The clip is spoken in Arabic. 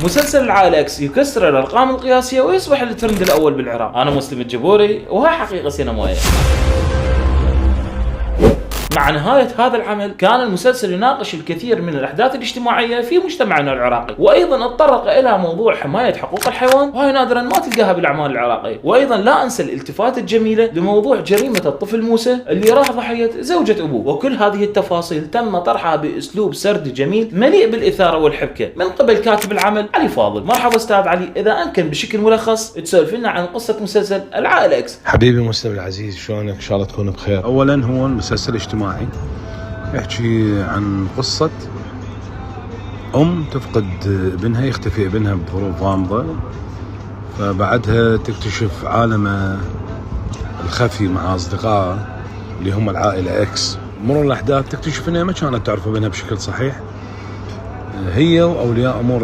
مسلسل العائلة اكس يكسر الارقام القياسية ويصبح الترند الاول بالعراق. انا مسلم الجبوري وهاي حقيقة سينمائية. مع نهاية هذا العمل كان المسلسل يناقش الكثير من الأحداث الاجتماعية في مجتمعنا العراقي، وأيضا اتطرق إلى موضوع حماية حقوق الحيوان، وهي نادرا ما تلقاها بالأعمال العراقية. وأيضا لا أنسى الالتفات الجميلة لموضوع جريمة الطفل موسى اللي راح ضحية زوجة أبوه، وكل هذه التفاصيل تم طرحها بأسلوب سردي جميل مليء بالإثارة والحبكة من قبل كاتب العمل علي فاضل. مرحبا أستاذ علي، إذا أمكن بشكل ملخص تسولف لنا عن قصة مسلسل العائلة اكس. حبيبي مسلم العزيز، شلونك؟ إن شاء الله تكون بخير. أولا هو المسلسل اجتماعي يحكي عن قصة أم تفقد ابنها، يختفي ابنها بظروف غامضة، فبعدها تكتشف عالمه الخفي مع أصدقائه اللي هم العائلة اكس. مرور الأحداث تكتشف أنها ما كانت تعرف ابنها بشكل صحيح، هي وأولياء أمور